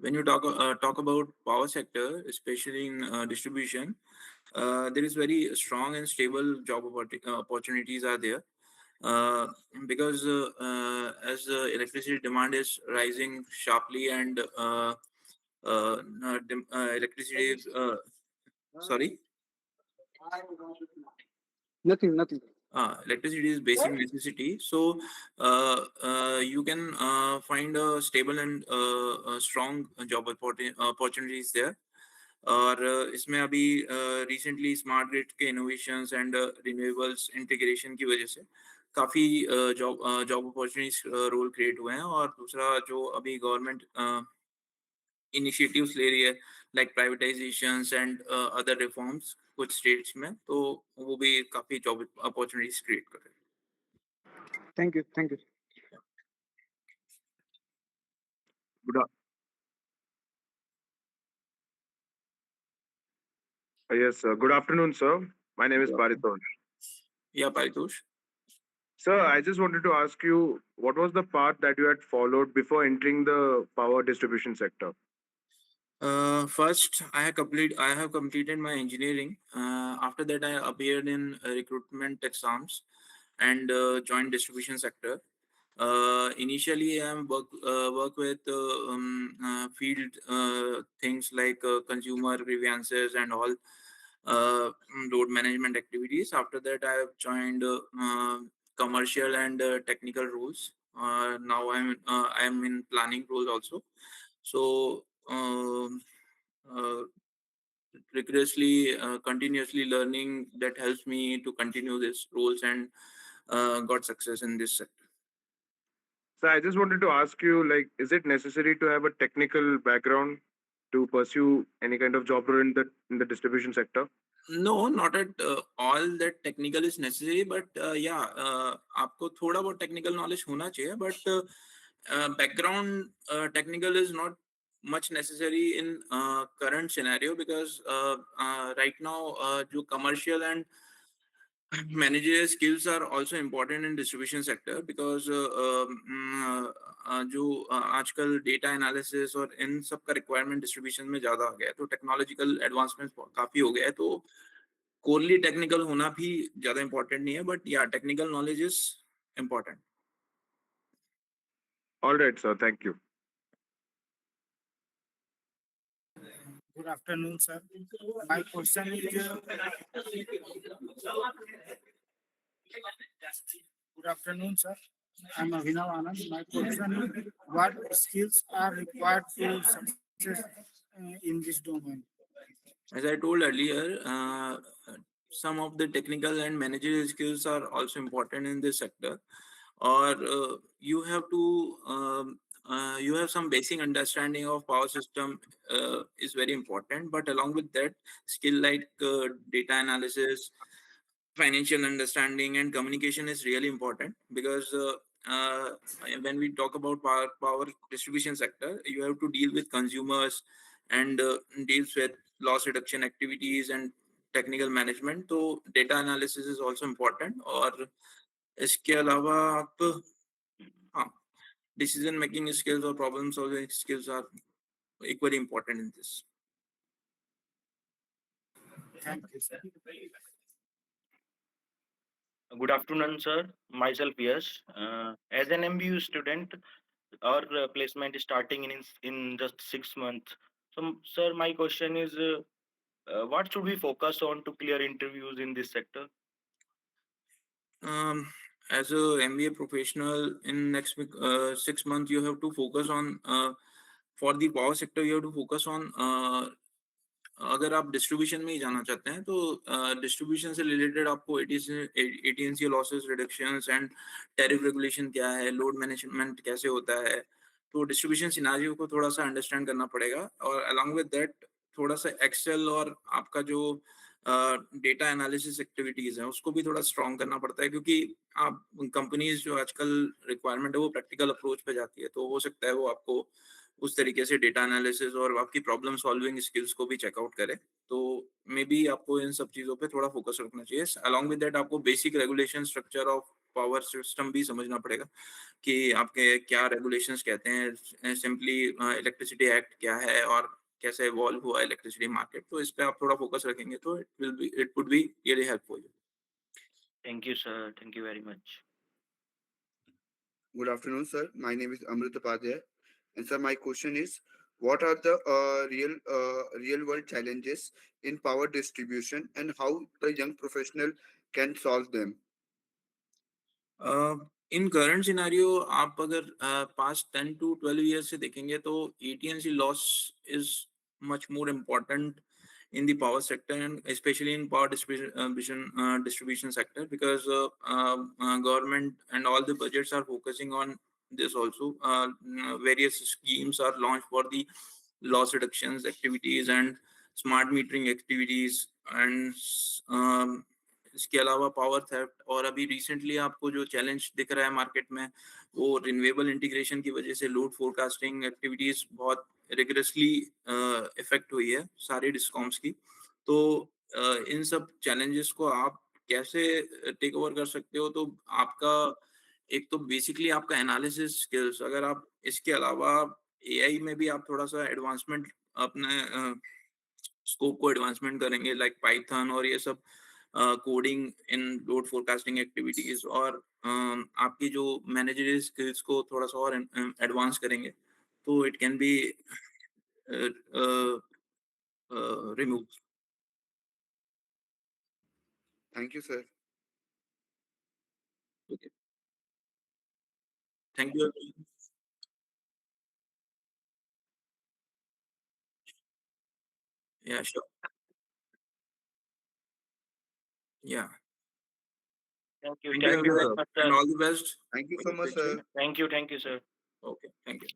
when you talk about power sector, especially in distribution, there is very strong and stable job opportunities are there. uh, because as electricity demand is rising sharply and electricity sorry Nothing. electricity is basic necessity, so you can find a stable and strong job opportunities there. और इसमें अभी recently smart grid के innovations and renewables integration की वजह से काफ़ी job opportunities role create हुए हैं। और दूसरा जो अभी गवर्नमेंट इनिशिएटिव्स ले रही है, लाइक प्राइवेटाइजेशंस एंड अदर रिफॉर्म्स कुछ स्टेट्स में, तो वो भी काफ़ी जॉब अपॉर्चुनिटीज क्रिएट कर रहे हैं। Thank you. Good, yes, good afternoon, sir. My name is Paritosh. या Paritosh. Sir, I just wanted to ask you, what was the path that you had followed before entering the power distribution sector? First, I have completed my engineering. After that, I appeared in recruitment exams and joined distribution sector. Initially, I work with field things like consumer grievances and all load management activities. After that, I have joined commercial and technical roles. Now I am in planning roles also. So uh, rigorously, continuously learning that helps me to continue these roles and got success in this sector. So I just wanted to ask you, like, is it necessary to have a technical background to pursue any kind of job role in the distribution sector? No, not at all that technical is necessary, but yeah, आपको थोड़ा बहुत technical knowledge होना चाहिए, but background technical is not much necessary in current scenario, because right now जो commercial and managerial skills are also important in distribution sector, because जो आजकल data analysis और इन सब का रिक्वायरमेंट डिस्ट्रीब्यूशन में ज़्यादा आ गया है, तो टेक्नोलॉजिकल एडवांसमेंट काफ़ी हो गया है, तो कोरली टेक्निकल होना भी ज़्यादा इम्पोर्टेंट नहीं है, बट या technical knowledge is important. All right, sir. Thank you. Good afternoon, sir. My question is, good afternoon, sir. I'm Abhinav Anand. My question is, what skills are required to success in this domain? As I told earlier, some of the technical and managerial skills are also important in this sector, or you have to you have some basic understanding of power system is very important, but along with that, skill like data analysis, financial understanding and communication is really important, because when we talk about power distribution sector, you have to deal with consumers and deals with loss reduction activities and technical management, तो data analysis is also important। और इसके अलावा आप हाँ, decision making skills or problem solving skills are equally important in this। Thank you, sir. Good afternoon, sir. Myself, yes. As an MBU student, our placement is starting in just 6 months. So, sir, my question is, what should we focus on to clear interviews in this sector? As a MBA professional, in next 6 months, you have to focus on for the power sector. You have to focus on अगर आप distribution में ही जाना चाहते हैं, तो distribution से related आपको AT&C losses reductions and tariff regulation क्या है, लोड मैनेजमेंट कैसे होता है, तो डिस्ट्रीब्यूशन सिनारियो को थोड़ा सा अंडरस्टैंड करना पड़ेगा। और अलॉन्ग विद दैट थोड़ा सा एक्सेल और आपका जो डेटा एनालिसिस एक्टिविटीज है उसको भी थोड़ा स्ट्रॉन्ग करना पड़ता है, क्योंकि आप कंपनीज जो आजकल रिक्वायरमेंट है वो प्रैक्टिकल अप्रोच पे जाती है, तो हो सकता है वो आपको उस तरीके से डेटा एनालिसिस और आपकी प्रॉब्लम सॉल्विंग स्किल्स को भी चेकआउट करे। तो मे बी आपको इन सब चीज़ों पे थोड़ा फोकस रखना चाहिए। अलॉन्ग विद दैट आपको basic regulation structure of power system भी समझना पड़ेगा कि आपके क्या रेगुलेशंस कहते हैं, सिंपली इलेक्ट्रिसिटी एक्ट क्या है और कैसे इवॉल्व हुआ इलेक्ट्रिसिटी मार्केट। तो इस पे आप थोड़ा फोकस रखेंगे तो it would be really helpful. Thank you, sir. Thank you very much. Good afternoon, sir. My name is Amrit Upadhyay. And sir, my question is, what are the real world challenges in power distribution and how the young professional can solve them? In current scenario आप अगर past 10 to 12 year से देखेंगे तो AT&C loss is much more important in the power sector and especially in power distribution sector because government and all the budgets are focusing on this also. Various schemes are launched for the loss reductions activities and smart metering activities and इसके अलावा power theft. और अभी recently आपको जो challenge दिख रहा है market में वो रिन्यूएबल इंटीग्रेशन की वजह से लोड फोरकास्टिंग एक्टिविटीज बहुत रिगरसली इफेक्ट हुई है सारे डिस्कॉम्स की। तो इन सब चैलेंजेस को आप कैसे टेक ओवर कर सकते हो, तो आपका एक तो बेसिकली आपका एनालिसिस स्किल्स, अगर आप इसके अलावा एआई में भी आप थोड़ा सा एडवांसमेंट अपने स्कोप को एडवांसमेंट करेंगे लाइक पाइथन और ये सब coding in load forecasting activities और आपकी जो मैनेजरियल स्किल्स को थोड़ा सा और एडवांस करेंगे तो it can be remove. Thank you, sir. Okay. Thank you. Yeah, sure. Yeah. Thank you. Thank Thank you you very everyone much, and sir. all the best Thank you for so your much, future. sir. Thank you. Thank you, sir. Okay, thank you.